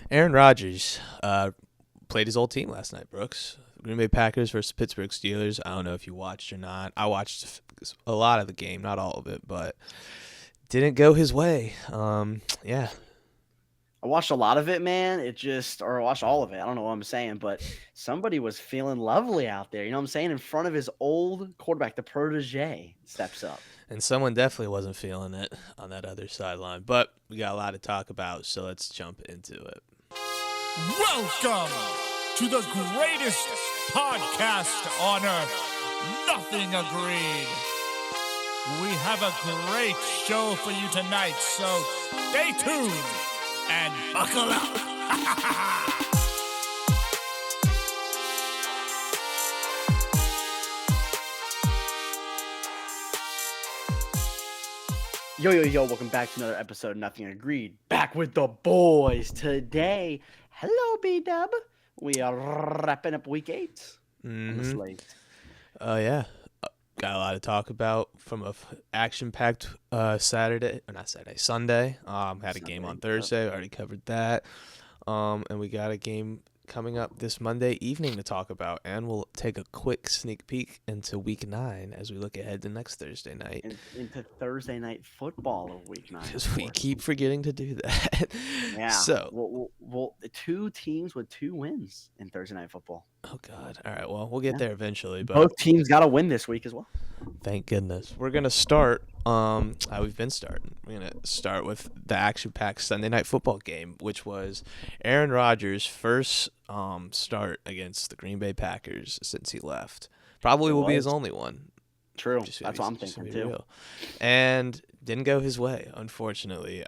Aaron Rodgers played his old team last night, Brooks. Green Bay Packers versus Pittsburgh Steelers. I don't know if you watched or not. I watched a lot of the game, not all of it, but didn't go his way. Yeah. I watched a lot of it, man. Or I watched all of it. I don't know what I'm saying, but somebody was feeling lovely out there. You know what I'm saying? In front of his old quarterback, the protege steps up. And someone definitely wasn't feeling it on that other sideline. But we got a lot to talk about, so let's jump into it. Welcome to the greatest podcast on earth. Nothing agreed. We have a great show for you tonight, so stay tuned and buckle up. Yo, welcome back to another episode of Nothing Agreed. Back with the boys today. Hello, B-Dub. We are wrapping up week 8 on the slate. Oh, yeah. Got a lot to talk about from a action-packed Sunday. Had a game on Thursday. Already covered that. And we got a game coming up this Monday evening to talk about, and we'll take a quick sneak peek into Week 9 as we look ahead to next Thursday night. Into Thursday night football of Week 9. Because we keep forgetting to do that. Yeah. So, well, 2 teams with 2 wins in Thursday night football. Oh, God. All right, well, we'll get there eventually. But both teams got to win this week as well. Thank goodness. We're going to start how we've been starting. We're going to start with the action-packed Sunday night football game, which was Aaron Rodgers' first start against the Green Bay Packers since he left. Probably will be his only one. True. That's what I'm thinking, too. Real. And didn't go his way, unfortunately.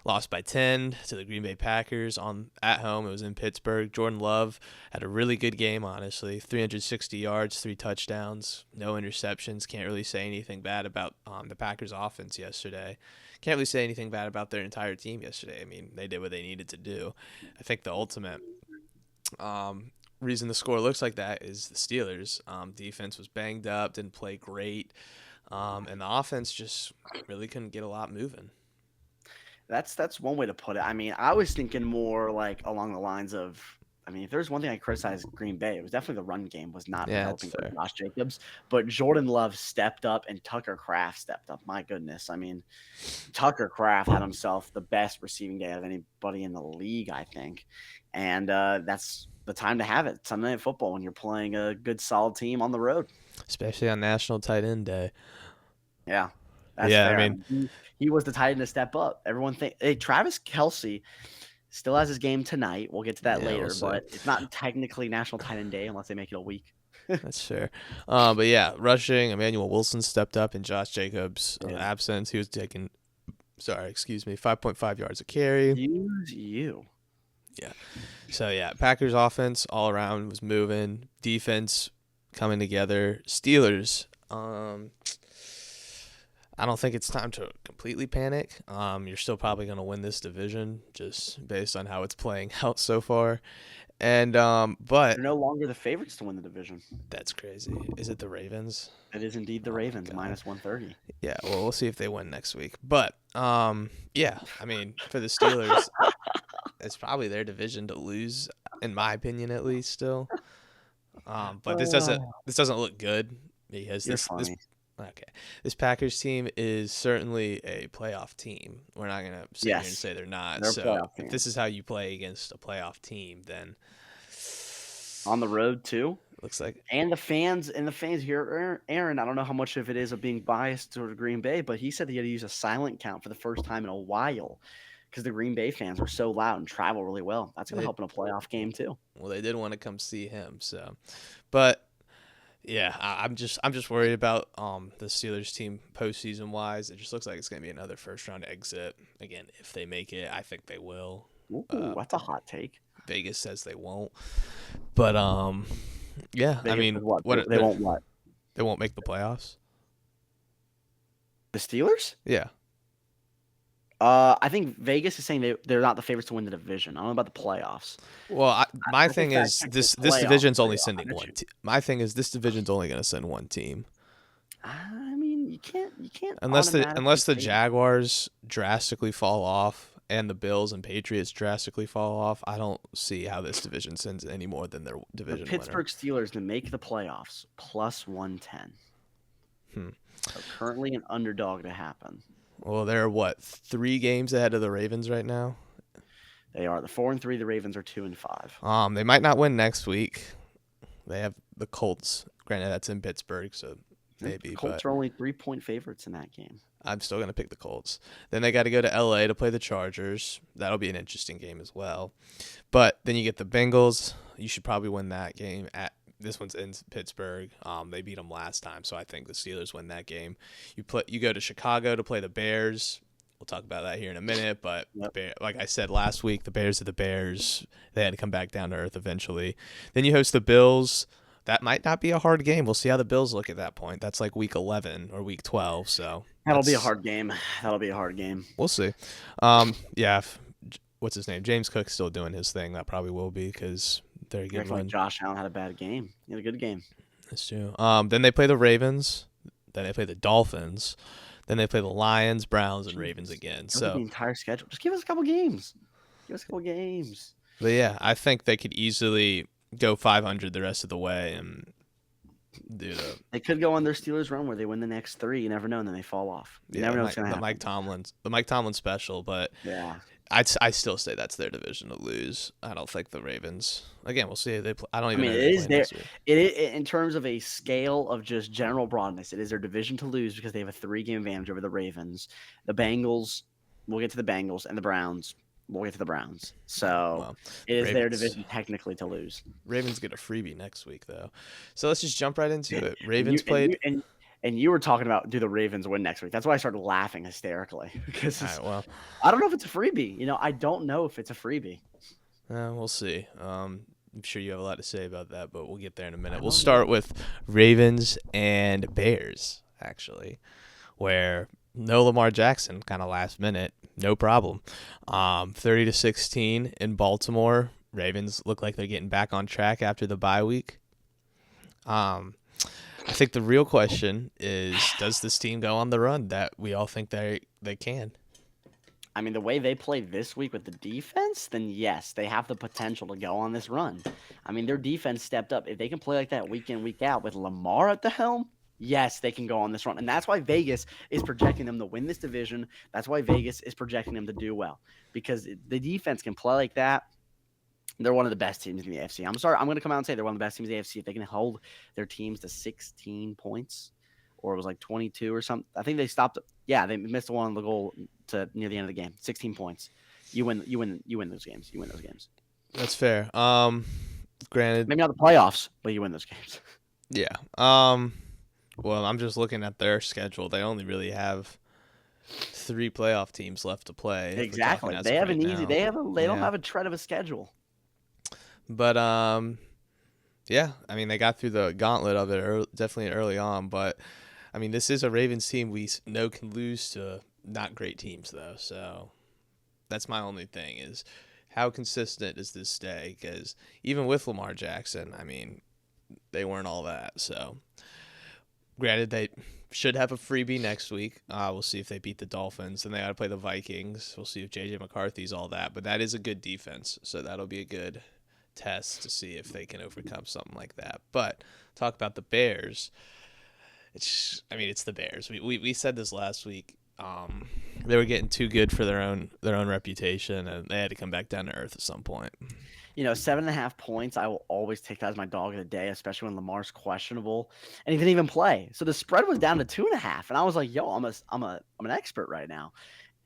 Lost by 10 to the Green Bay Packers at home. It was in Pittsburgh. Jordan Love had a really good game, honestly. 360 yards, 3 touchdowns, no interceptions. Can't really say anything bad about the Packers' offense yesterday. Can't really say anything bad about their entire team yesterday. I mean, they did what they needed to do. I think the ultimate reason the score looks like that is the Steelers. Defense was banged up, didn't play great, and the offense just really couldn't get a lot moving. That's one way to put it. I mean, I was thinking more like along the lines of, if there's one thing I criticized Green Bay, it was definitely the run game was not helping for Josh Jacobs. But Jordan Love stepped up and Tucker Kraft stepped up. My goodness. I mean, Tucker Kraft had himself the best receiving day of anybody in the league, I think. And that's the time to have it. Sunday Night Football when you're playing a good, solid team on the road. Especially on National Tight End Day. Yeah. That's fair. I mean, he was the tight end to step up. Everyone Travis Kelce still has his game tonight. We'll get to that later, but it's not technically National Tight End Day unless they make it a week. That's fair. But yeah, rushing, Emmanuel Wilson stepped up in Josh Jacobs' absence. He was taking, 5.5 yards a carry. Use you. Yeah. So yeah, Packers offense all around was moving. Defense coming together. Steelers, I don't think it's time to completely panic. You're still probably going to win this division just based on how it's playing out so far. And but they're no longer the favorites to win the division. That's crazy. Is it the Ravens? It is indeed the Ravens, minus 130. Yeah, well, we'll see if they win next week. But yeah, I mean, for the Steelers, it's probably their division to lose, in my opinion, at least. Still, but this doesn't look good because this Packers team is certainly a playoff team. We're not going to sit here and say they're not. If this is how you play against a playoff team, then on the road too. Looks like. And the fans here, Aaron, I don't know how much of it is of being biased toward Green Bay, but he said he had to use a silent count for the first time in a while because the Green Bay fans were so loud and travel really well. That's going to help in a playoff game too. Well, they did want to come see him, so. But yeah, I'm just worried about the Steelers team postseason wise. It just looks like it's going to be another first round exit. Again, if they make it, I think they will. Ooh, that's a hot take. Vegas says they won't. But yeah, Vegas, I mean, they won't what? They won't make the playoffs. The Steelers? Yeah. I think Vegas is saying they're not the favorites to win the division. I don't know about the playoffs. Well, my thing is this division's only sending one team. My thing is this division's only going to send one team. I mean, you can't unless the Jaguars drastically fall off and the Bills and Patriots drastically fall off, I don't see how this division sends any more than their division the Pittsburgh Steelers to make the playoffs plus 110. So currently an underdog to happen. Well, they're what, 3 games ahead of the Ravens right now? They are. The 4-3. The Ravens are 2-5. They might not win next week. They have the Colts. Granted, that's in Pittsburgh, so maybe. The Colts are only 3-point favorites in that game. I'm still going to pick the Colts. Then they got to go to L.A. to play the Chargers. That'll be an interesting game as well. But then you get the Bengals. You should probably win that game. This one's in Pittsburgh. They beat them last time, so I think the Steelers win that game. You go to Chicago to play the Bears. We'll talk about that here in a minute. But like I said last week, the Bears are the Bears. They had to come back down to earth eventually. Then you host the Bills. That might not be a hard game. We'll see how the Bills look at that point. That's like week 11 or week 12. So that'll be a hard game. We'll see. What's his name? James Cook's still doing his thing. That probably will be because they're good. Like Josh Allen had a bad game. He had a good game. That's true. Then they play the Ravens. Then they play the Dolphins. Then they play the Lions, Browns, and Ravens again. So the entire schedule. Just give us a couple games. But yeah, I think they could easily go 500 the rest of the way and do the. They could go on their Steelers run where they win the next 3. You never know, and then they fall off. You never know what's going to happen. The Mike Tomlin special, but yeah, I still say that's their division to lose. I don't think the Ravens. Again, we'll see. I don't even. I mean, it is their. In terms of a scale of just general broadness, it is their division to lose because they have a 3-game advantage over the Ravens. The Bengals. We'll get to the Bengals and the Browns. We'll get to the Browns. So it is their division technically to lose. Ravens get a freebie next week, though. So let's just jump right into it. Ravens played. And you were talking about, do the Ravens win next week? That's why I started laughing hysterically. Because I don't know if it's a freebie. I don't know if it's a freebie. We'll see. I'm sure you have a lot to say about that, but we'll get there in a minute. We'll start with Ravens and Bears, actually, where no Lamar Jackson, kind of last minute, no problem. 30-16 in Baltimore. Ravens look like they're getting back on track after the bye week. I think the real question is, does this team go on the run that we all think they can? I mean, the way they played this week with the defense, then yes, they have the potential to go on this run. I mean, their defense stepped up. If they can play like that week in, week out with Lamar at the helm, yes, they can go on this run. And that's why Vegas is projecting them to win this division. That's why Vegas is projecting them to do well. Because the defense can play like that. They're one of the best teams in the AFC. I'm sorry, I'm going to come out and say they're one of the best teams in the AFC. If they can hold their teams to 16 points, or it was like 22 or something. I think they stopped. Yeah, they missed one on the goal to near the end of the game. 16 points. You win those games. That's fair. Granted, maybe not the playoffs, but you win those games. Yeah. Well, I'm just looking at their schedule. They only really have 3 playoff teams left to play. Exactly. They have an easy. They don't have a tread of a schedule. But yeah. I mean, they got through the gauntlet of it definitely early on. But I mean, this is a Ravens team we know can lose to not great teams, though. So that's my only thing is how consistent does this stay? Because even with Lamar Jackson, I mean, they weren't all that. So granted, they should have a freebie next week. We'll see if they beat the Dolphins. And they got to play the Vikings. We'll see if J.J. McCarthy's all that. But that is a good defense, so that'll be a good test to see if they can overcome something like that. But talk about the Bears. It's the Bears. We said this last week. They were getting too good for their own reputation, and they had to come back down to earth at some point. 7.5 points, I will always take that as my dog of the day, especially when Lamar's questionable and he didn't even play. So the spread was down to 2.5, and I was like, "Yo, I'm an expert right now."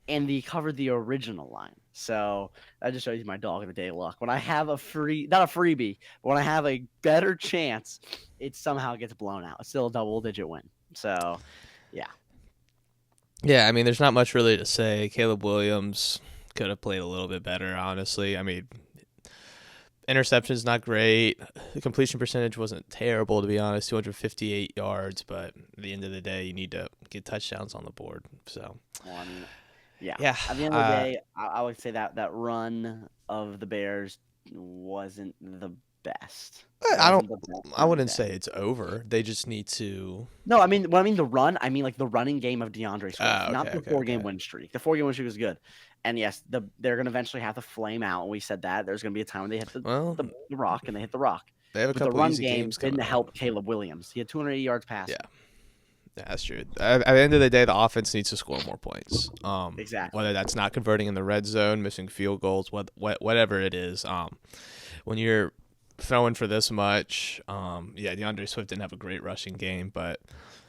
And they covered the original line. So that just shows you my dog of the day luck. When I have not a freebie, but when I have a better chance, it somehow gets blown out. It's still a double-digit win. So, yeah. Yeah, I mean, there's not much really to say. Caleb Williams could have played a little bit better, honestly. I mean, interception's not great. The completion percentage wasn't terrible, to be honest, 258 yards. But at the end of the day, you need to get touchdowns on the board. So, well, I mean, yeah. At the end of the day, I would say that run of the Bears wasn't the best. I wouldn't say it's over. They just need to. No, the run. I mean, like the running game of DeAndre Swift, not the 4-game win streak. The 4-game win streak was good. And yes, they're going to eventually have to flame out. And we said that there's going to be a time when they hit the rock, and they hit the rock. They have a couple the run easy game games coming didn't up. help Caleb Williams. He had 280 yards passing. Yeah, that's true. At the end of the day, the offense needs to score more points. Exactly. Whether that's not converting in the red zone, missing field goals, whatever it is. When you're throwing for this much, DeAndre Swift didn't have a great rushing game, but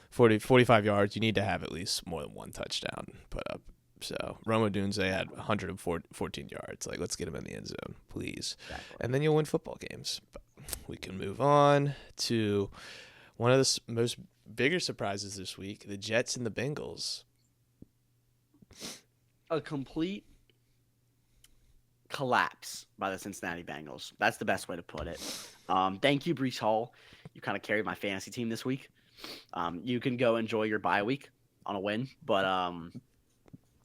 45 yards, you need to have at least more than one touchdown put up. So Roma Dunze had 114 yards. Like, let's get him in the end zone, please. Exactly. And then you'll win football games. But we can move on to one of the most bigger surprises this week, the Jets and the Bengals. A complete collapse by the Cincinnati Bengals. That's the best way to put it. Thank you, Breece Hall. You kind of carried my fantasy team this week. You can go enjoy your bye week on a win. But,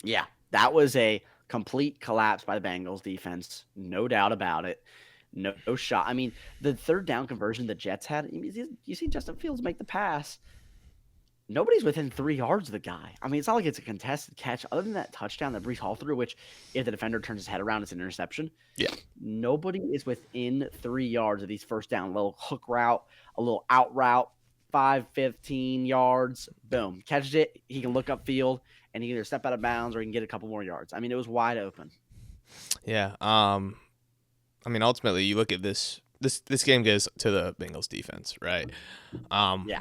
yeah, that was a complete collapse by the Bengals defense. No doubt about it. No shot. I mean, the third down conversion the Jets had, you see Justin Fields make the pass. Nobody's within 3 yards of the guy. I mean, it's not like it's a contested catch. Other than that touchdown that Breece Hall threw, which if the defender turns his head around, it's an interception. Yeah. Nobody is within 3 yards of these first down. A little hook route, a little out route, 15 yards. Boom. Catches it. He can look upfield, and he can either step out of bounds or he can get a couple more yards. I mean, it was wide open. Yeah. I mean, ultimately, you look at this game goes to the Bengals defense, right? Yeah.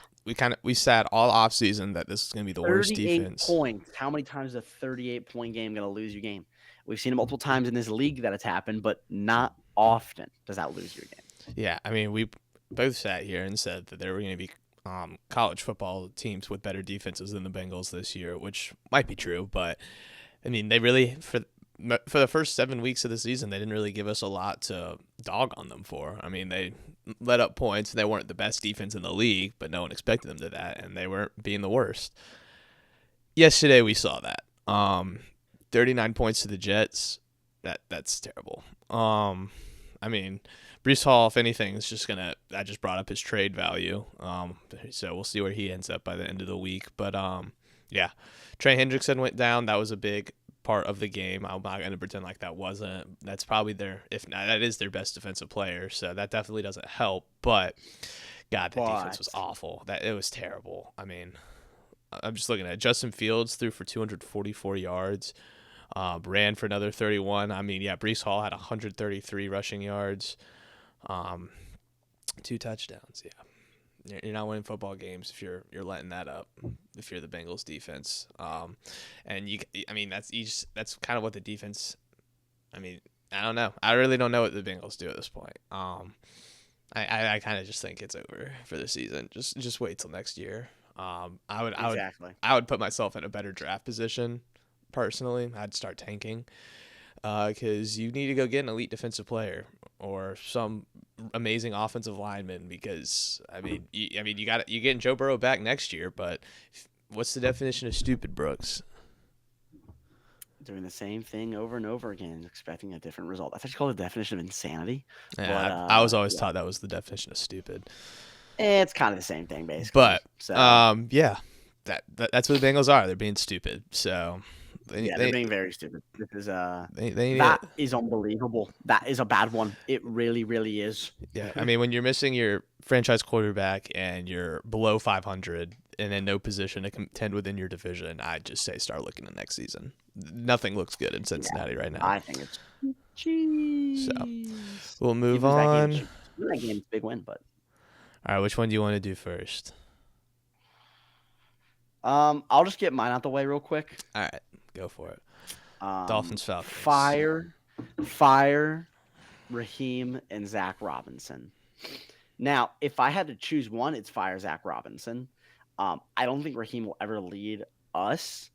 We said all offseason that this is going to be the worst defense. 38 points. How many times is a 38-point game going to lose your game? We've seen it multiple times in this league that it's happened, but not often does that lose your game. Yeah, I mean, we both sat here and said that there were going to be college football teams with better defenses than the Bengals this year, which might be true, but I mean, they really for the first 7 weeks of the season, they didn't really give us a lot to dog on them for. I mean, they let up points. They weren't the best defense in the league, but no one expected them to that, and they weren't being the worst. Yesterday, we saw that. 39 points to the Jets. That's terrible. I mean, Breece Hall, if anything, is just gonna. I just brought up his trade value. So we'll see where he ends up by the end of the week. But yeah, Trey Hendrickson went down. That was a big part of the game. I'm not going to pretend like that wasn't. That's probably if not, that is their best defensive player. So that definitely doesn't help. But God, the defense was awful. It was terrible. I mean, I'm just looking at it. Justin Fields threw for 244 yards, ran for another 31. I mean, yeah, Breece Hall had 133 rushing yards, 2 touchdowns. Yeah. You're not winning football games if you're letting that up. If you're the Bengals defense, that's kind of what the defense. I mean, I don't know. I really don't know what the Bengals do at this point. I kind of just think it's over for the season. Just wait till next year. I would put myself in a better draft position. Personally, I'd start tanking. Because you need to go get an elite defensive player or some amazing offensive lineman. Because you're getting Joe Burrow back next year, but what's the definition of stupid, Brooks? Doing the same thing over and over again, expecting a different result. That's actually called the definition of insanity. Yeah, but, I was always taught that was the definition of stupid. It's kind of the same thing, basically. But yeah, that's what the Bengals are. They're being stupid. So. They're being very stupid. This is is unbelievable. That is a bad one. It really, really is. Yeah, I mean, when you're missing your franchise quarterback and you're below 500 and in no position to contend within your division, I'd just say start looking at next season. Nothing looks good in Cincinnati right now. I think it's cheese. So we'll move on. That game's a big win, but all right, which one do you want to do first? I'll just get mine out the way real quick. All right. Go for it. Dolphins, Falcons. Fire, Raheem, and Zach Robinson. Now, if I had to choose one, it's fire Zach Robinson. I don't think Raheem will ever lead us.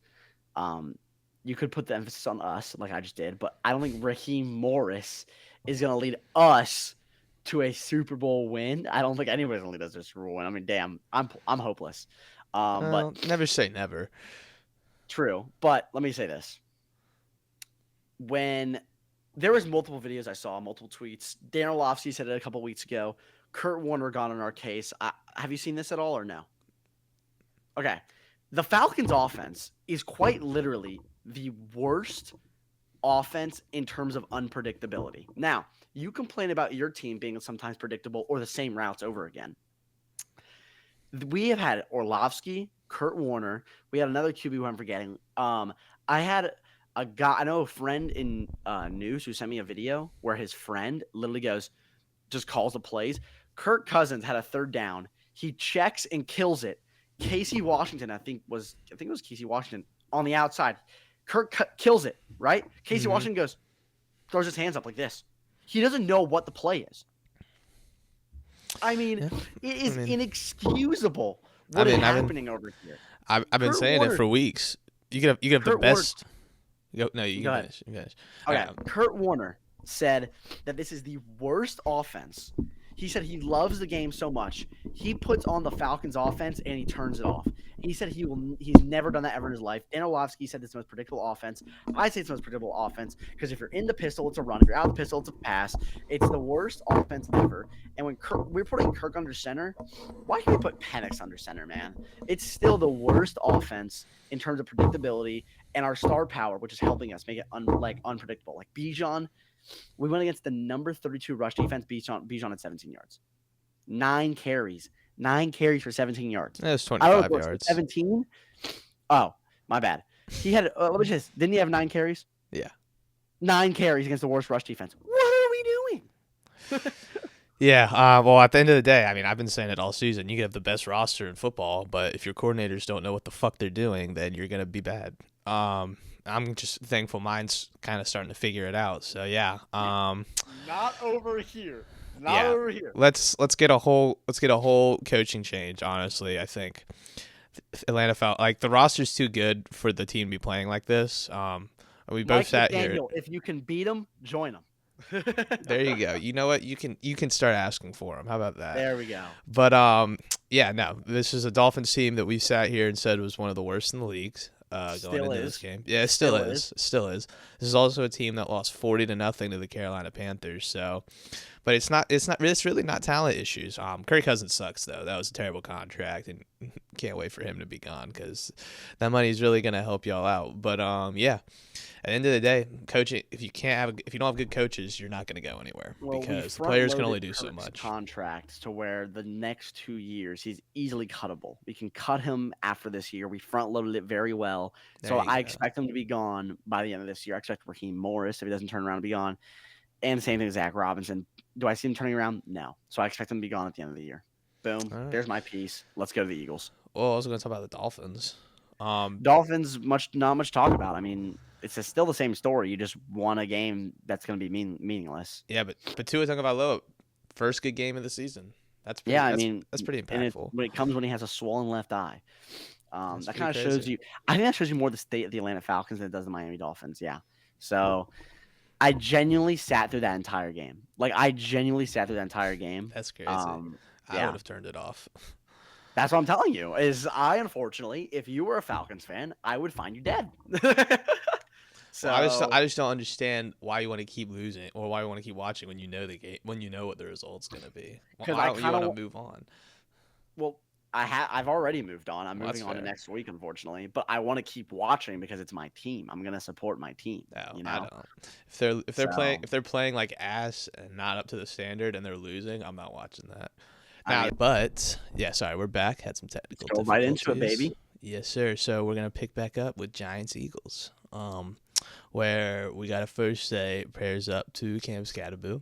You could put the emphasis on us, like I just did, but I don't think Raheem Morris is going to lead us to a Super Bowl win. I don't think anybody's going to lead us to a Super Bowl win. I mean, damn, I'm hopeless. But never say never. True, but let me say this. When there was multiple videos I saw, multiple tweets, Dan Orlovsky said it a couple weeks ago, Kurt Warner got on our case. Have you seen this at all or no? Okay. The Falcons offense is quite literally the worst offense in terms of unpredictability. Now, you complain about your team being sometimes predictable or the same routes over again. We have had Orlovsky, Kurt Warner. We had another QB who I'm forgetting. I had a guy, I know a friend in news who sent me a video where his friend literally just calls the plays. Kirk Cousins had a third down. He checks and kills it. Casey Washington, I think it was Casey Washington on the outside. Kirk kills it, right? Casey Washington throws his hands up like this. He doesn't know what the play is. I mean, it is inexcusable what is happening over here. I've been saying it for weeks. You could have the best. You can finish. Okay, Kurt Warner said that this is the worst offense. He said he loves the game so much. He puts on the Falcons offense and he turns it off. He said he's never done that ever in his life. Dan Orlovsky said it's the most predictable offense. I say it's the most predictable offense because if you're in the pistol, it's a run. If you're out of the pistol, it's a pass. It's the worst offense ever. And when we're putting Kirk under center, why can't we put Penix under center, man? It's still the worst offense in terms of predictability and our star power, which is helping us make it unpredictable. Like Bijan, we went against the number 32 rush defense. Bijan at 17 yards, 9 carries for 17 yards. That was 25 yards. 17. Oh, my bad. He had. Let me just. Didn't he have 9 carries? Yeah. 9 carries against the worst rush defense. What are we doing? Yeah. Well, at the end of the day, I mean, I've been saying it all season. You can have the best roster in football, but if your coordinators don't know what the fuck they're doing, then you're gonna be bad. I'm just thankful mine's kind of starting to figure it out. So yeah. Not over here. Not over here. Let's get a whole coaching change. Honestly, I think Atlanta felt like the roster's too good for the team to be playing like this. We both sat here. If you can beat them, join them. There you go. You know what? You can start asking for them. How about that? There we go. But yeah, no. This is a Dolphins team that we sat here and said was one of the worst in the leagues. Going into this game. Yeah, it still is. This is also a team that lost 40-0 to the Carolina Panthers. So, but it's really not talent issues. Kirk Cousins sucks though. That was a terrible contract, and can't wait for him to be gone because that money is really gonna help y'all out. But yeah, at the end of the day, coaching, if you don't have good coaches, you're not gonna go anywhere because the players can only do so much. Contract to where the next 2 years he's easily cuttable. We can cut him after this year. We front loaded it very well, so I expect him to be gone by the end of this year. I expect Raheem Morris, if he doesn't turn around, to be gone, and same thing with Zach Robinson. Do I see him turning around? No. So I expect him to be gone at the end of the year. Boom. Right. There's my piece. Let's go to the Eagles. Well, I was going to talk about the Dolphins. Dolphins, not much talk about. I mean, it's still the same story. You just won a game that's going to be meaningless. Yeah, but Tua Tagovailoa, first good game of the season. That's pretty impactful. And when it comes when he has a swollen left eye. That kind of shows you. I think that shows you more the state of the Atlanta Falcons than it does the Miami Dolphins. Yeah. So I genuinely sat through that entire game. That's crazy. I would have turned it off. That's what I'm telling you. Unfortunately, if you were a Falcons fan, I would find you dead. So I just don't understand why you want to keep losing or why you want to keep watching when you know the game, when you know what the result's going to be. Why don't you want to move on? Well, I've already moved on. I'm moving on to next week, unfortunately. But I want to keep watching because it's my team. I'm gonna support my team. No, I don't. If they're playing like ass and not up to the standard and they're losing, I'm not watching that. But yeah, sorry, we're back. Had some technical difficulties. Go right into it, baby. Yes, sir. So we're gonna pick back up with Giants Eagles, where we got to first say prayers up to Cam Scatterboo.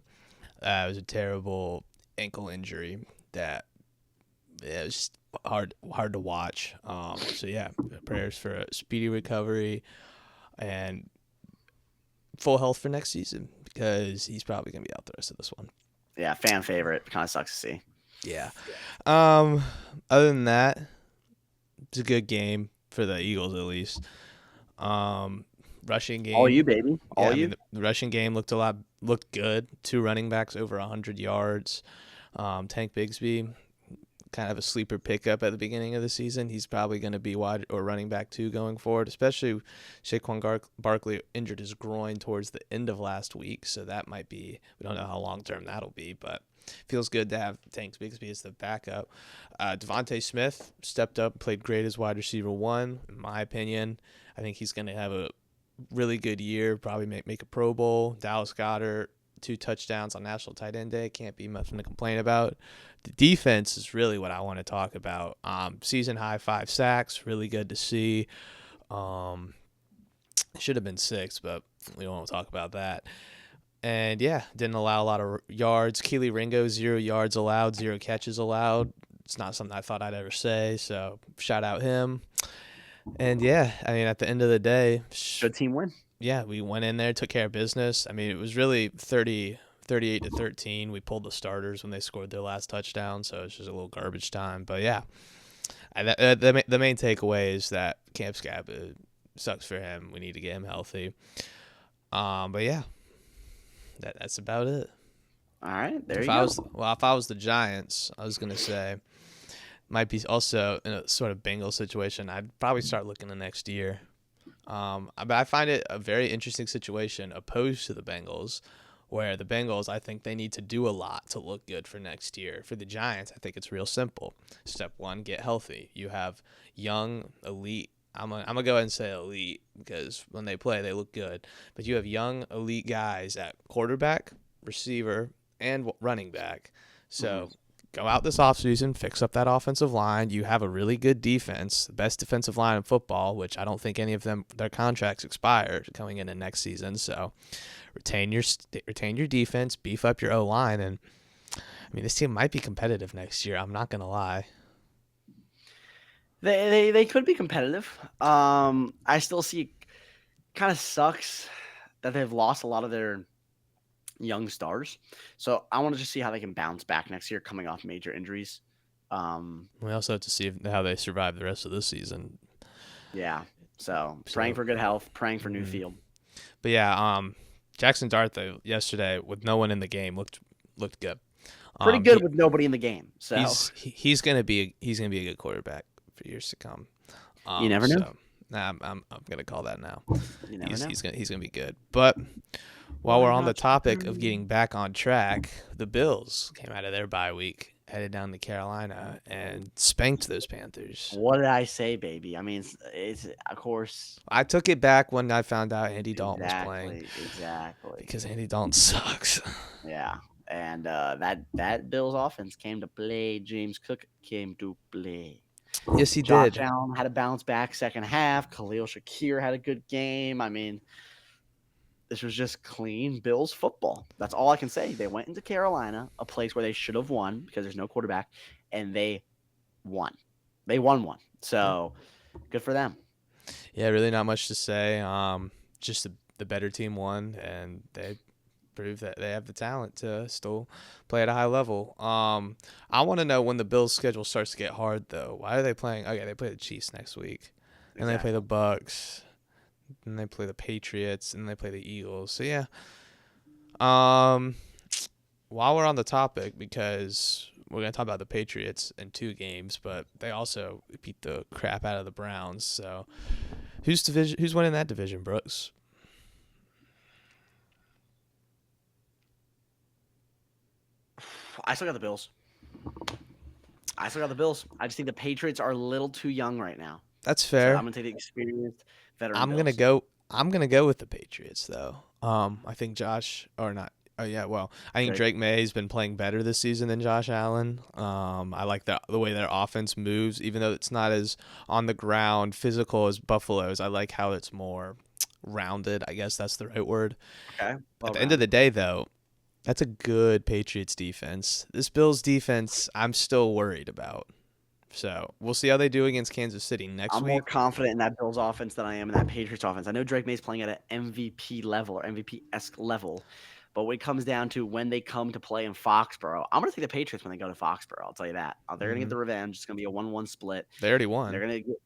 It was a terrible ankle injury that. Yeah, it was just hard to watch. So yeah, prayers for a speedy recovery and full health for next season because he's probably gonna be out the rest of this one. Yeah, fan favorite. Kind of sucks to see. Yeah. Other than that, it's a good game for the Eagles at least. Rushing game. All you, baby. I mean, the rushing game looked good. 2 running backs over 100 yards. Tank Bigsby. Kind of a sleeper pickup at the beginning of the season. He's probably going to be wide or running back 2 going forward, especially Saquon Barkley injured his groin towards the end of last week, so that might be, we don't know how long-term that'll be, but feels good to have Tank Bigsby as the backup. Devontae Smith stepped up, played great as wide receiver 1, in my opinion. I think he's going to have a really good year. Probably make a Pro Bowl. Dallas Goedert, 2 touchdowns on National Tight End Day. Can't be nothing to complain about. The defense is really what I want to talk about. Season high 5 sacks. Really good to see. Should have been 6, but we don't want to talk about that. And yeah, didn't allow a lot of yards. Keely Ringo, 0 yards allowed, 0 catches allowed. It's not something I thought I'd ever say, so shout out him. And yeah, I mean, at the end of the day, good team win. Yeah, we went in there, took care of business. I mean, it was really 38-13. We pulled the starters when they scored their last touchdown, so it's just a little garbage time. But yeah, the main takeaway is that Camp Scab sucks for him. We need to get him healthy. But yeah, that's about it. All right, there you go. If I was the Giants, I was gonna say might be also in a sort of Bengals situation. I'd probably start looking to next year. But I find it a very interesting situation opposed to the Bengals, where the Bengals, I think they need to do a lot to look good for next year. For the Giants, I think it's real simple. Step 1, get healthy. You have young, elite. I'm gonna go ahead and say elite because when they play, they look good. But you have young, elite guys at quarterback, receiver, and running back. So go out this offseason, fix up that offensive line. You have a really good defense, the best defensive line in football, which I don't think any of them, their contracts expire coming into next season. So retain your defense, beef up your O-line, and I mean, this team might be competitive next year. I'm not going to lie. They could be competitive. I still see kind of sucks that they've lost a lot of their young stars. So I want to just see how they can bounce back next year coming off major injuries. We also have to see how they survive the rest of this season. Yeah. So praying for good health, praying for new field. But yeah, Jackson Dart though yesterday with no one in the game looked good. Pretty good with nobody in the game. So he's gonna be a good quarterback for years to come. You never know. So, I'm gonna call that now. You never know. He's gonna be good. But while we're on the topic of getting back on track, the Bills came out of their bye week, headed down to Carolina, and spanked those Panthers. What did I say, baby? I mean, it's of course. I took it back when I found out Andy Dalton was playing. Exactly. Because Andy Dalton sucks. Yeah, and that Bills offense came to play. James Cook came to play. Yes, he Josh did. Allen had a bounce back second half. Khalil Shakir had a good game. I mean, this was just clean Bills football. That's all I can say. They went into Carolina, a place where they should have won because there's no quarterback, and they won. They won one. So good for them. Yeah, really not much to say. Just the better team won, and they prove that they have the talent to still play at a high level. I want to know when the Bills' schedule starts to get hard, though. Why are they playing? Okay, they play the Chiefs next week, and they play the Bucks, and they play the Patriots, and they play the Eagles. So yeah. While we're on the topic, because we're gonna talk about the Patriots in 2 games, but they also beat the crap out of the Browns. So who's winning that division, Brooks? I still got the Bills. I just think the Patriots are a little too young right now. That's fair. So I'm gonna take the experienced veteran. I'm gonna go with the Patriots though. I think Josh or not. Oh yeah, well, I think Drake May's been playing better this season than Josh Allen. I like the way their offense moves, even though it's not as on the ground physical as Buffalo's. I like how it's more rounded. I guess that's the right word. Okay. At the end of the day, though, that's a good Patriots defense. This Bills defense, I'm still worried about. So we'll see how they do against Kansas City next week. I'm more confident in that Bills offense than I am in that Patriots offense. I know Drake May's playing at an MVP level or MVP-esque level, but when it comes down to when they come to play in Foxborough, I'm going to take the Patriots when they go to Foxborough. I'll tell you that. They're going to get the revenge. It's going to be a 1-1 split. They already won. They're going to get.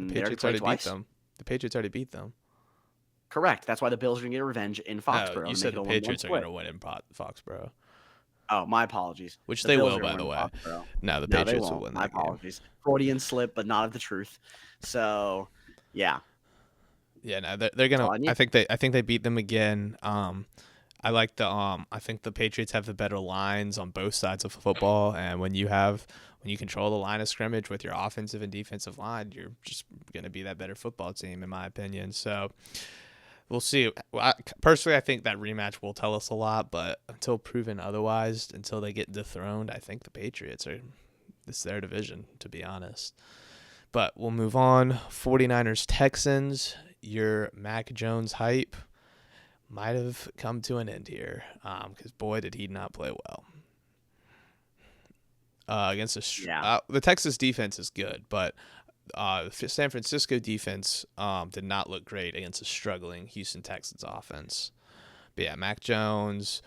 The Patriots already beat them. The Patriots already beat them. Correct. That's why the Bills are going to get revenge in Foxborough. Oh, you said the Patriots are going to win in Foxborough. Oh, my apologies. Which they will, by the way. No, the Patriots will win that game. My apologies. Freudian slip, but not of the truth. So, yeah. Yeah, no, they're gonna. I think they beat them again. I I like the I think the Patriots have the better lines on both sides of football, and when you control the line of scrimmage with your offensive and defensive line, you're just going to be that better football team, in my opinion. So we'll see. Personally, I think that rematch will tell us a lot, but until proven otherwise, until they get dethroned, I think the Patriots it's their division, to be honest. But we'll move on. 49ers Texans, your Mac Jones hype might have come to an end here, because boy, did he not play well. Against the Texas defense is good, but San Francisco defense did not look great against a struggling Houston Texans offense. But yeah, Mac Jones,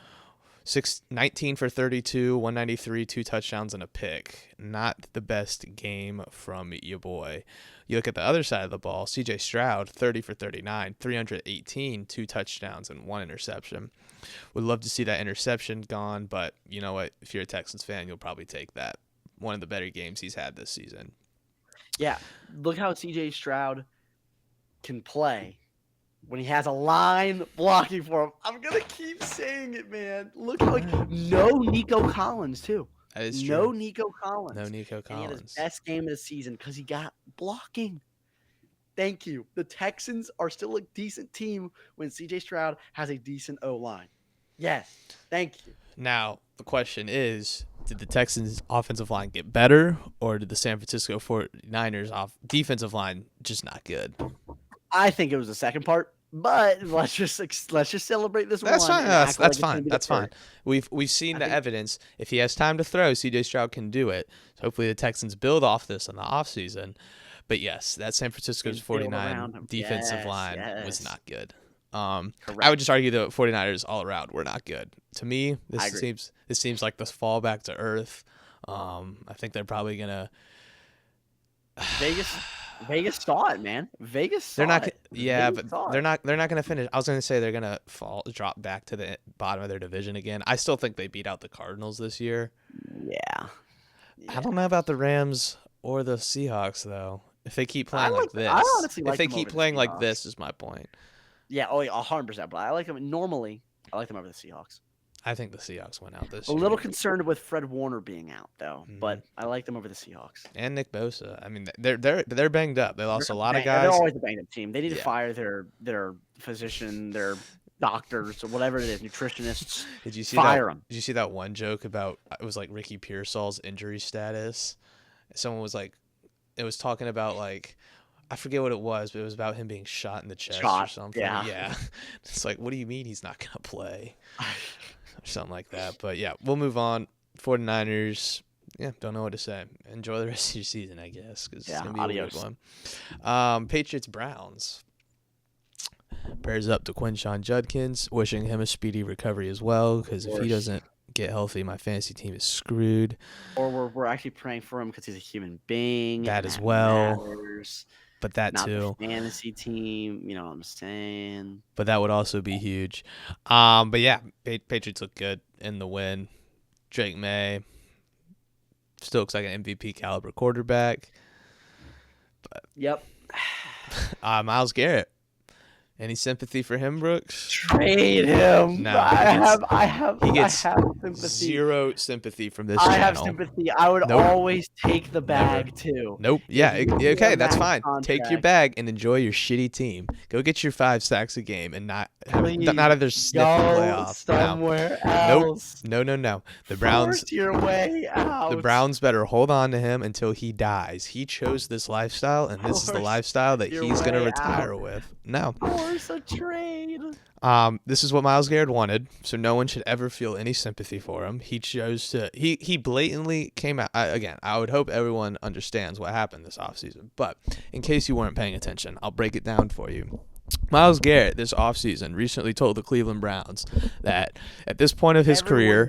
19 for 32, 193, 2 touchdowns and a pick. Not the best game from your boy. You look at the other side of the ball, CJ Stroud, 30 for 39, 318, 2 touchdowns and 1 interception. Would love to see that interception gone, but you know what? If you're a Texans fan, you'll probably take that. One of the better games he's had this season. Yeah, look how CJ Stroud can play when he has a line blocking for him. I'm going to keep saying it, man. Look how no Nico Collins, too. That is true. No Nico Collins. No Nico Collins. And he had his best game of the season because he got blocking. Thank you. The Texans are still a decent team when CJ Stroud has a decent O-line. Yes. Thank you. Now, the question is, did the Texans' offensive line get better, or did the San Francisco 49ers defensive line just not good? I think it was the second part. But let's just celebrate this. That's one. Fine. That's fine. That's fine. We've seen the evidence. If he has time to throw, CJ Stroud can do it. So hopefully the Texans build off this in the offseason. But yes, that San Francisco's 49 defensive line was not good. I would just argue the 49ers all around were not good. To me, this seems like the fall back to earth. I think they're probably gonna Vegas saw it, man. Vegas saw it. They're not going to finish. I was going to say they're going to drop back to the bottom of their division again. I still think they beat out the Cardinals this year. Yeah. I don't know about the Rams or the Seahawks though. If they keep playing like this, I honestly like if they them keep over playing the like Seahawks. this, is my point. Yeah, 100%. But I like them normally. I like them over the Seahawks. I think the Seahawks went out this A year. little concerned with Fred Warner being out though, but I like them over the Seahawks. And Nick Bosa. I mean, they're banged up. They lost a lot of guys. They're always a banged up team. They need to fire their physician, their doctors, or whatever it is, nutritionists. Did you see fire them? Did you see that one joke about it was like Ricky Pearsall's injury status? Someone was like, it was talking about like, I forget what it was, but it was about him being shot in the chest or something. Yeah. It's like, what do you mean he's not gonna play? Or something like that. But yeah, we'll move on. 49ers, don't know what to say. Enjoy the rest of your season, I guess, because it's going to be adios. a weird one. Patriots Browns. Prayers up to Quinshon Judkins, wishing him a speedy recovery as well, because if he doesn't get healthy, my fantasy team is screwed. Or we're actually praying for him because he's a human being. That as well. Matters. But that Not too. The fantasy team, you know what I'm saying? But that would also be huge. But yeah, Patriots look good in the win. Drake May still looks like an MVP caliber quarterback. But Yep. Myles Garrett. Any sympathy for him, Brooks? Trade him. No, I have sympathy. Zero sympathy from this I channel. have sympathy. I would always take the bag too. Nope. Yeah. Okay. That's fine. Contract. Take your bag and enjoy your shitty team. Go get your 5 sacks a game and not have their sniff the playoffs. Somewhere else. Nope. No. The Browns. Force your way out. The Browns better hold on to him until he dies. He chose this lifestyle, and this is the lifestyle that he's going to retire with. No. Force a trade. This is what Myles Garrett wanted, so no one should ever feel any sympathy for him. He chose to. He blatantly came out. Again, I would hope everyone understands what happened this offseason, but in case you weren't paying attention, I'll break it down for you. Myles Garrett this offseason recently told the Cleveland Browns that at this point of his career,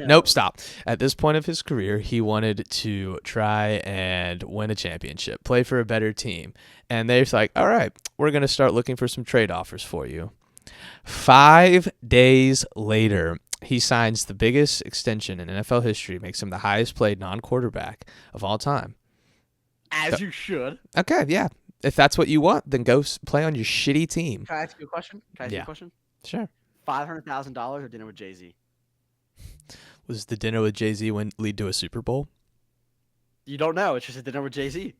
At this point of his career, he wanted to try and win a championship, play for a better team. And they're like, all right, we're going to start looking for some trade offers for you. 5 days later, he signs the biggest extension in NFL history, makes him the highest paid non-quarterback of all time. As you should. Okay, yeah. If that's what you want, then go play on your shitty team. Can I ask you a question? Sure. $500,000 or dinner with Jay-Z? Was the dinner with Jay-Z lead to a Super Bowl? You don't know. It's just a dinner with Jay-Z.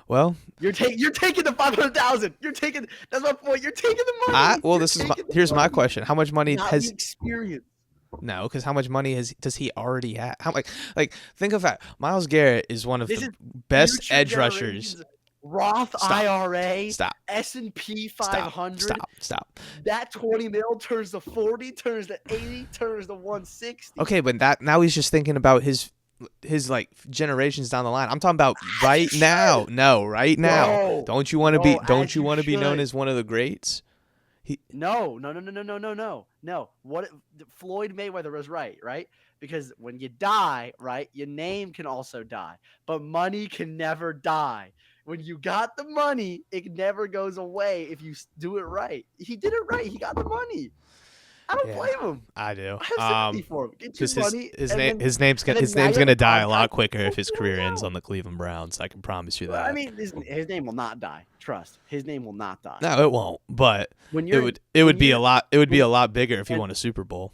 Well, you're taking the 500,000. That's my point. You're taking the money. Here's my question: how much money has experience? No, because how much money does he already have? How like think of that. Myles Garrett is one of the best edge rushers. Roth IRA. Stop. S&P 500. Stop. That 20 mil turns to 40, turns to 80, turns to 160. Okay, but now he's just thinking about his like generations down the line. I'm talking about right now. No, right now. No. Don't you want to be known as one of the greats? No. What Floyd Mayweather was right? Because when you die, right, your name can also die, but money can never die. When you got the money, it never goes away if you do it right. He did it right. He got the money. I don't blame him. I do. I have sympathy for him. Get your money. His name's gonna die a lot quicker if his career ends on the Cleveland Browns. I can promise you that. I mean, his name will not die. Trust. His name will not die. No, it won't. But it would be a lot bigger if he won a Super Bowl.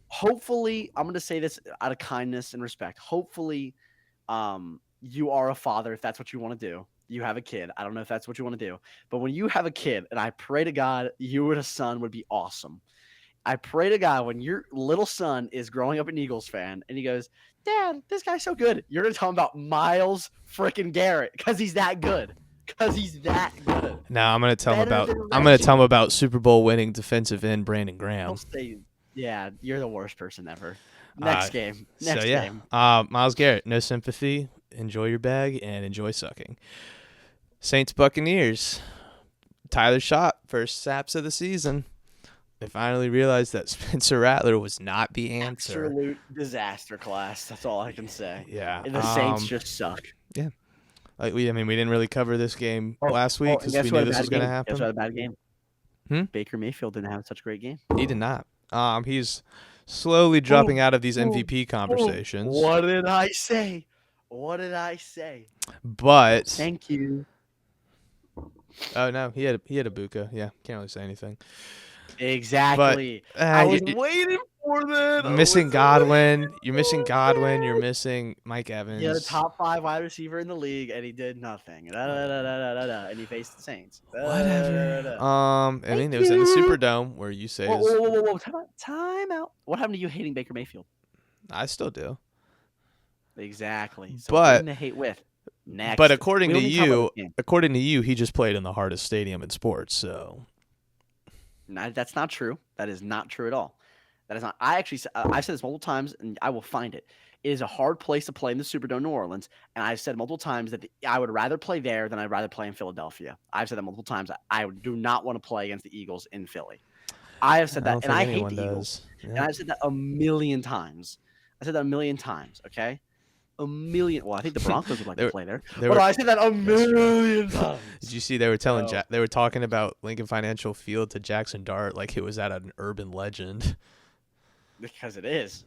Hopefully, I'm gonna say this out of kindness and respect. Hopefully, you are a father if that's what you want to do. You have a kid. I don't know if that's what you want to do, but when you have a kid, and I pray to God, you and a son would be awesome. I pray to God when your little son is growing up an Eagles fan and he goes, "Dad, this guy's so good." You're going to tell him about Myles freaking Garrett because he's that good. Now I'm going to tell him about Super Bowl winning defensive end Brandon Graham. Yeah, you're the worst person ever. Next game. Myles Garrett, no sympathy. Enjoy your bag and enjoy sucking. Saints Buccaneers. Tyler Schott, first saps of the season. They finally realized that Spencer Rattler was not the answer. Absolute disaster class. That's all I can say. Yeah. And the Saints just suck. Yeah. We didn't really cover this game last week because we knew this was going to happen. Guess what? A bad game. Baker Mayfield didn't have such a great game. He did not. He's slowly dropping out of these MVP conversations. What did I say? But thank you. Oh no, he had a buka. Yeah, can't really say anything. Exactly. But, I was waiting for that. Missing Godwin. You're missing Godwin. You're missing Mike Evans. Yeah, the top 5 wide receiver in the league, and he did nothing. And he faced the Saints. Whatever. I mean, it was in the Superdome where you say. Whoa. Time out. What happened to you hating Baker Mayfield? I still do. Exactly. So but to hate with. Next. But according to you, he just played in the hardest stadium in sports. So. No, that's not true. That is not true at all. That is not. I've said this multiple times, and I will find it. It is a hard place to play in the Superdome, New Orleans, and I've said multiple times that I would rather play there than I'd rather play in Philadelphia. I've said that multiple times. I do not want to play against the Eagles in Philly. I have said that, and I hate the Eagles. Yeah. And I've said that a million times. Okay. A million. Well, I think the Broncos would like to play there. But I said that a million times. Did you see they were talking about Lincoln Financial Field to Jackson Dart like it was at an urban legend? Because it is.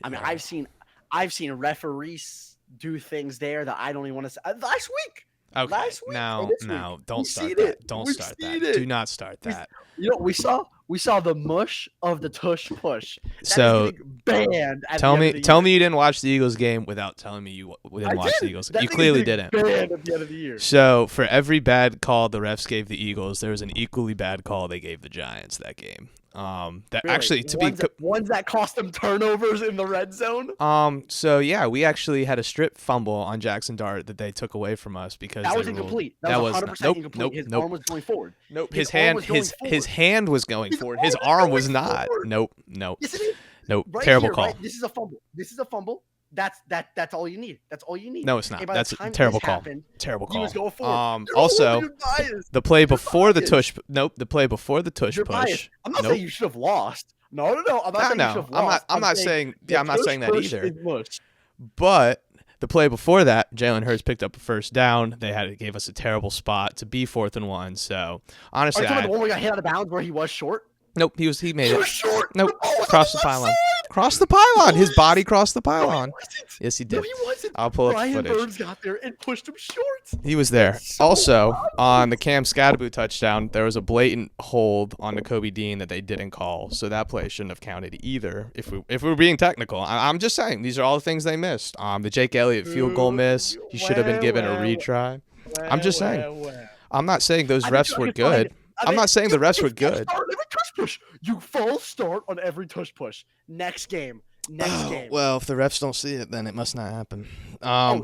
I mean, I've seen referees do things there that I don't even want to say. Last week. Okay. No, don't start that. Don't start that. Do not start that. We saw the mush of the tush push. So banned. Tell me you didn't watch the Eagles game without telling me you didn't watch the Eagles game. You clearly didn't. Banned at the end of the year. So for every bad call the refs gave the Eagles, there was an equally bad call they gave the Giants that game. Ones that cost them turnovers in the red zone. So yeah, we actually had a strip fumble on Jackson Dart that they took away from us because that was incomplete. That was 100% incomplete. His arm was going forward. Nope. His hand was going forward. His arm was not. Nope. Yes, it is. Nope. Right Terrible here, call. Right? This is a fumble. That's all you need. No, it's not. That's a terrible call. Terrible call. He was going forward. Also, the play before the tush. Nope. The play before the tush push. Biased. I'm not saying you should have lost. No. I'm not saying you should have lost. I'm not saying that either. But the play before that, Jalen Hurts picked up a first down. Gave us a terrible spot to be 4th and 1. So honestly, are you talking about the one where he got hit out of bounds where he was short? Nope, he made it. Was short. Nope, crossed the pylon. Crossed the pylon. His body crossed the pylon. No, yes, he did. No, he wasn't. I'll pull up the Brian footage. Burns got there and pushed him short. He was there. So Also, on the Cam Scatterbo touchdown, there was a blatant hold on the Kobe Dean that they didn't call, so that play shouldn't have counted either. If we're being technical, I'm just saying these are all the things they missed. The Jake Elliott field goal miss, he should have been given a retry. I'm just saying. I'm not saying those refs were good. I'm not saying the refs were good. Every tush push. You false start on every tush push. Next game. Game. Well, if the refs don't see it, then it must not happen.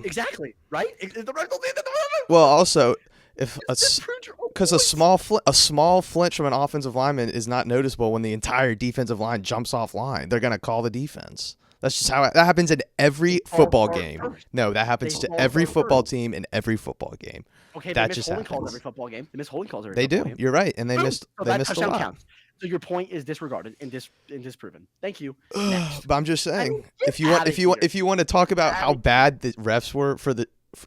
Exactly. Right? If the refs don't see it, then well, also, because a small flinch from an offensive lineman is not noticeable when the entire defensive line jumps off line. They're gonna call the defense. That's just how that happens in every football game. No, that happens to every football team in every football game. Okay, they miss holding calls every football game. They miss holding calls every football game. You're right, and they missed a lot. Counts. So your point is disregarded and disproven. Thank you. But I'm just saying, if you want to talk about how bad the refs were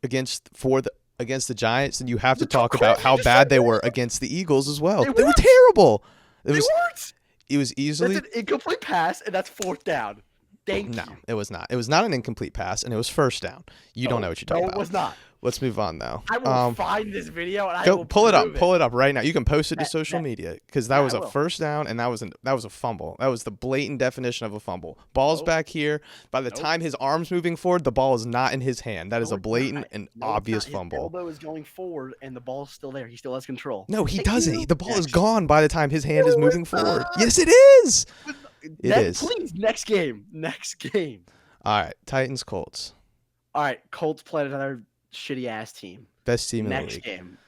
against the Giants, then you have to talk about how bad they were against the Eagles as well. They were terrible. It was easily an incomplete pass, and that's 4th down. No, it was not. It was not an incomplete pass, and it was 1st down. You don't know what you're talking about. No, it was not. Let's move on, though. I will find this video, and I will pull it up. Pull it up right now. You can post it to social media because that was a 1st down, and that was a fumble. That was the blatant definition of a fumble. Ball's back here. By the time his arm's moving forward, the ball is not in his hand. That is a blatant and obvious fumble. His elbow is going forward, and the ball's still there. He still has control. No, he doesn't. The ball is gone by the time his hand is moving forward. Yes, it is. It is. Please, next game. All right, Titans, Colts. All right, Colts played another shitty-ass team. Best team in the league. Next game.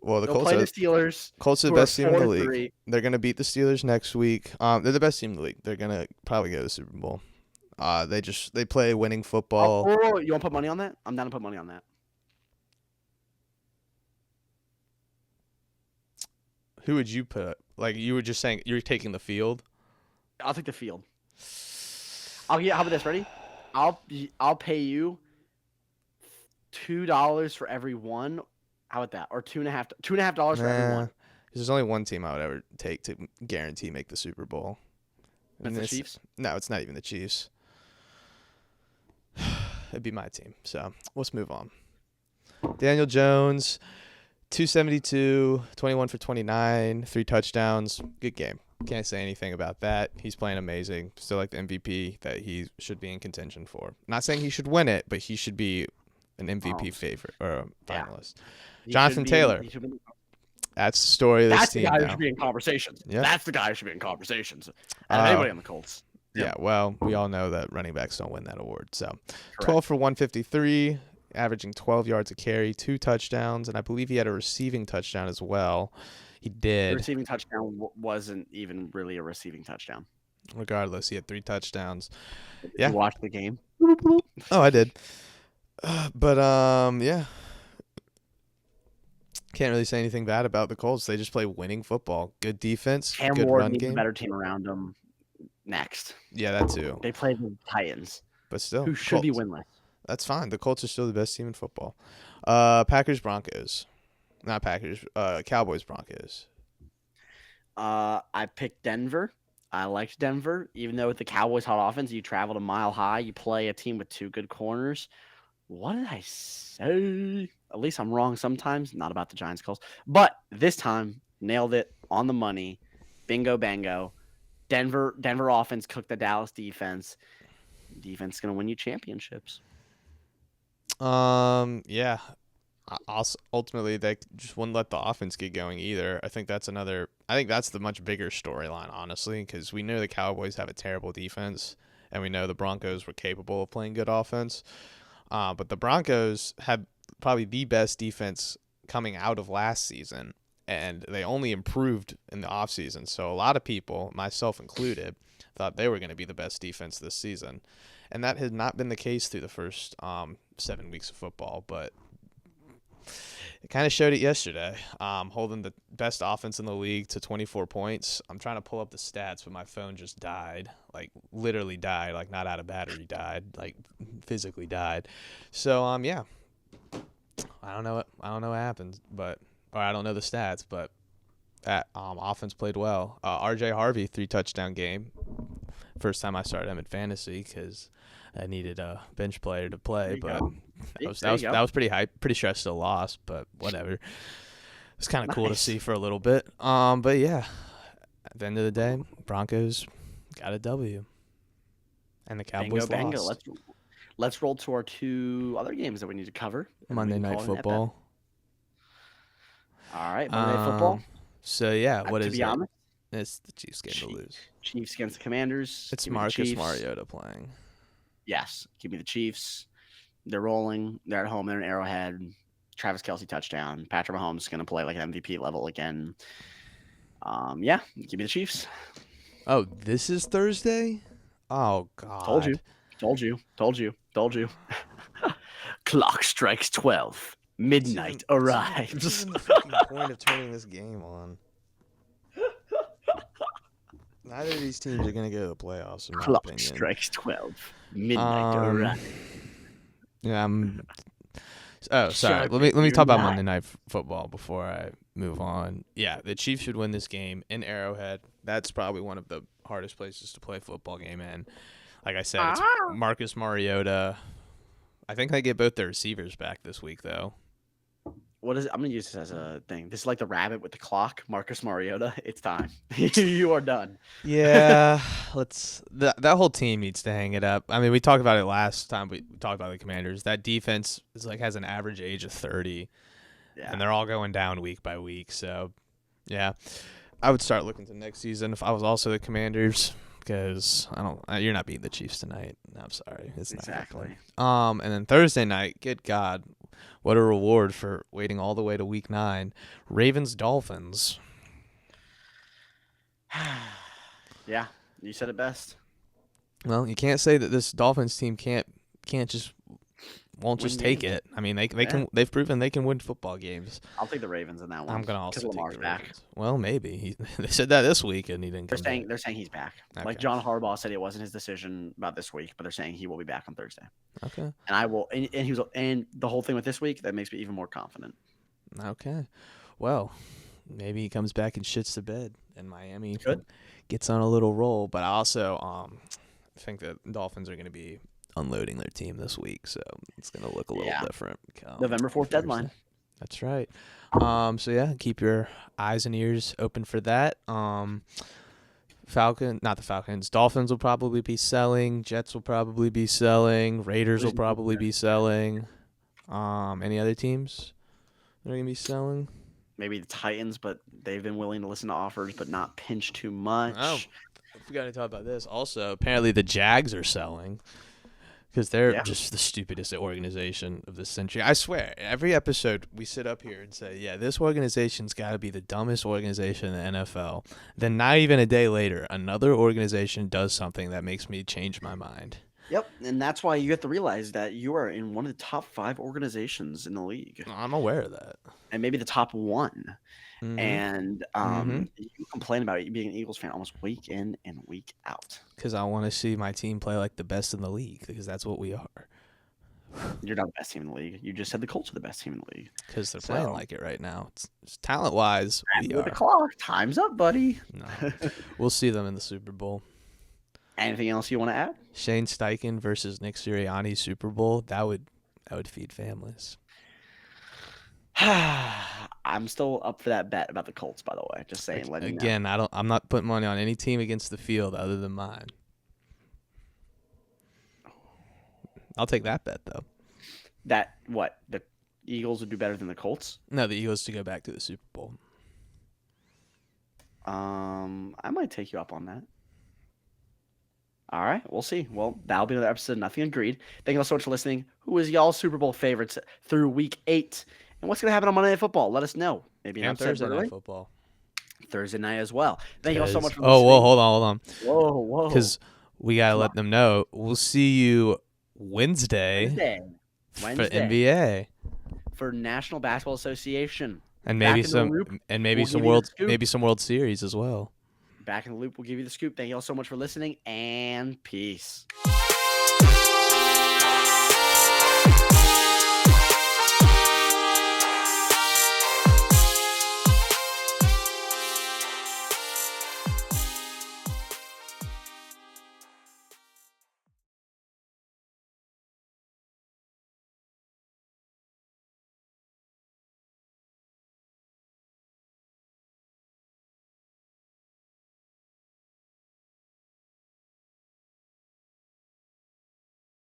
Well, the Colts play the Steelers. Colts are the best team in the league. They're going to beat the Steelers next week. They're the best team in the league. They're going to probably go to the Super Bowl. They play winning football. You want to put money on that? I'm down to put money on that. Who would you put? Like, you were just saying you're taking the field? I'll take the field. How about this? Ready? I'll pay you $2 for every one. How about that? Or $2.50 for every one. There's only one team I would ever take to guarantee make the Super Bowl. That's the Chiefs? No, it's not even the Chiefs. It'd be my team. So let's move on. Daniel Jones, 272, 21 for 29, 3 touchdowns. Good game. Can't say anything about that. He's playing amazing. Still like the MVP that he should be in contention for. Not saying he should win it, but he should be an MVP favorite or finalist. Jonathan Taylor. That's the story of this team. That's the guy now. who should be in conversations. Yep. That's the guy who should be in conversations. Anybody on the Colts. Yep. Yeah, well, we all know that running backs don't win that award. So, correct. 12 for 153, averaging 12 yards a carry, 2 touchdowns, and I believe he had a receiving touchdown as well. He did. The receiving touchdown wasn't even really a receiving touchdown. Regardless, he had 3 touchdowns. Yeah. You watched the game? Oh, I did. Yeah. Can't really say anything bad about the Colts. They just play winning football. Good defense, Cam good Ward run needs game. a better team around them next. Yeah, that too. They play the Titans. But still. Who should be winless. That's fine. The Colts are still the best team in football. Packers, Broncos. Not Packers. Cowboys, Broncos. I picked Denver. I liked Denver. Even though with the Cowboys' hot offense, you traveled a mile high. You play a team with 2 good corners. What did I say? At least I'm wrong sometimes. Not about the Giants calls. But this time, nailed it on the money. Bingo, bango. Denver offense cooked the Dallas defense. Defense is going to win you championships. Yeah. Also, ultimately, they just wouldn't let the offense get going either. I think that's the much bigger storyline, honestly, because we know the Cowboys have a terrible defense, and we know the Broncos were capable of playing good offense. But the Broncos had probably the best defense coming out of last season, and they only improved in the offseason. So a lot of people, myself included, thought they were going to be the best defense this season. And that had not been the case through the first 7 weeks of football, but it kind of showed it yesterday, holding the best offense in the league to 24 points. I'm trying to pull up the stats, but my phone just died, like literally died, like not out of battery died, like physically died. So, yeah, I don't know what happened, or I don't know the stats, but that offense played well. RJ Harvey, 3 touchdown game, first time I started him in fantasy because I needed a bench player to play. But that was pretty hype. Pretty sure I still lost, but whatever. It's kind of cool to see for a little bit. But yeah, at the end of the day, Broncos got a W, and the Cowboys lost. Let's roll to our 2 other games that we need to cover. Monday Night Football. All right, Monday Night Football. So yeah, what is it? To be honest, it's the Chiefs game to lose. Chiefs against the Commanders. It's Marcus Mariota playing. Yes, give me the Chiefs. They're rolling. They're at home. They're in Arrowhead. Travis Kelce touchdown. Patrick Mahomes is going to play like an MVP level again. Yeah, give me the Chiefs. Oh, this is Thursday? Oh, God. Told you. Clock strikes 12. Midnight arrives. What's even the fucking point of turning this game on? Neither of these teams are going to go to the playoffs, in my opinion. Clock strikes 12. Midnight arrives. Yeah, Oh, sorry. Let me talk about Monday Night Football before I move on. Yeah, the Chiefs should win this game in Arrowhead. That's probably one of the hardest places to play a football game in. Like I said, it's Marcus Mariota. I think they get both their receivers back this week, though. What is it? I'm going to use this as a thing. This is like the rabbit with the clock. Marcus Mariota. It's time. You are done. Yeah, that whole team needs to hang it up. I mean, we talked about it last time. We talked about the Commanders. That defense has an average age of 30, and they're all going down week by week. So, yeah, I would start looking to next season if I was also the Commanders, because you're not beating the Chiefs tonight. I'm sorry, it's not exactly. And then Thursday night, good God, what a reward for waiting all the way to week 9. Ravens-Dolphins. Yeah, you said it best. Well, you can't say that this Dolphins team won't just take it. I mean, they've proven they can win football games. I'll take the Ravens in that one. I'm gonna also take Lamar's the back. Ravens. Well, maybe they said that this week and he didn't. They're saying he's back. Okay. Like John Harbaugh said, it wasn't his decision about this week, but they're saying he will be back on Thursday. Okay. And I will. And the whole thing with this week that makes me even more confident. Okay. Well, maybe he comes back and shits the bed, and Miami gets on a little roll. But I also think that Dolphins are going to be unloading their team this week, so it's going to look a little different. November 4th deadline. That's right. So yeah, keep your eyes and ears open for that. Dolphins will probably be selling. Jets will probably be selling. Raiders will probably be selling. Any other teams that are going to be selling? Maybe the Titans, but they've been willing to listen to offers, but not pinch too much. Oh, I forgot to talk about this. Also, apparently the Jags are selling. Because they're just the stupidest organization of this century. I swear, every episode we sit up here and say, yeah, this organization's got to be the dumbest organization in the NFL. Then not even a day later, another organization does something that makes me change my mind. Yep, and that's why you have to realize that you are in one of the top 5 organizations in the league. I'm aware of that. And maybe the top 1. Mm-hmm. And you complain about it being an Eagles fan almost week in and week out. Because I want to see my team play like the best in the league, because that's what we are. You're not the best team in the league. You just said the Colts are the best team in the league. Because they're playing like it right now. It's talent-wise, we are. The clock. Time's up, buddy. No. We'll see them in the Super Bowl. Anything else you want to add? Shane Steichen versus Nick Sirianni Super Bowl. That would feed families. I'm still up for that bet about the Colts, by the way. Just saying. Again, I'm not putting money on any team against the field other than mine. I'll take that bet though. That what? The Eagles would do better than the Colts? No, the Eagles to go back to the Super Bowl. I might take you up on that. All right, we'll see. Well, that'll be another episode of Nothing Agreed. Thank you all so much for listening. Who is y'all's Super Bowl favorites through Week 8? And what's going to happen on Monday Night Football? Let us know. Maybe on Thursday Night Football. Thursday night as well. Thank you all so much for listening. Oh, hold on. Whoa. Because we got to let them know. We'll see you Wednesday. For NBA. For National Basketball Association. And maybe some World Series as well. Back in the Loop will give you the scoop. Thank you all so much for listening, and peace.